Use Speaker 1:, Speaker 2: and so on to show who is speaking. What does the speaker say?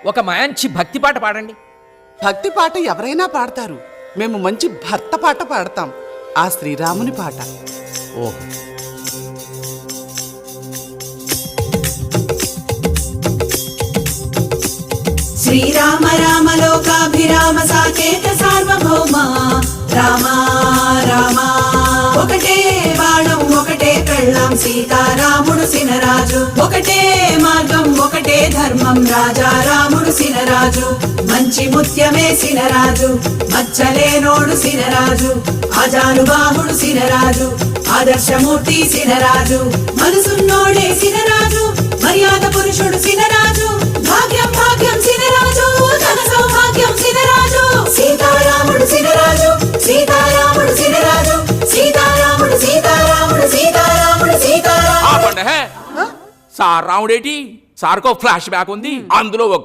Speaker 1: ఒక మంచి భక్తి పాట పాడండి.
Speaker 2: భక్తి పాట ఎవరైనా పాడతారు. మేము మంచి భర్త పాట పాడతాం. ఆ శ్రీరాముని పాట.
Speaker 1: ఓహో,
Speaker 3: శ్రీరామ రామ లోకాభిరామ సాకేత సార్వభౌమ రామ రామ ఒకటే బాణం ఒకటే కళ్ళం సీతారాముడు సినరాజు ఒకటే మార్గం ఒకటే ధర్మం రాజా రాముడు సినరాజు మంచి ముత్యమే సినరాజు మచ్చలేనోడు సినరాజు అజానుబాహుడు సినరాజు ఆదర్శమూర్తి సినరాజు మనసున్నోడే సినరాజు మర్యాద పురుషుడు సినరాజు భాగ్యం భాగ్యం సినరాజు ధన సౌభాగ్యం సినరాజు సీతారాముడు సినరాజు సీతారాముడు సినరాజు సీతారాముడు సీతారాముడు సీతారాముడు సీతారాముడు.
Speaker 4: సార్ రాముడేటి సార్కో ఫ్లాష్ బ్యాక్ ఉంది, అందులో ఒక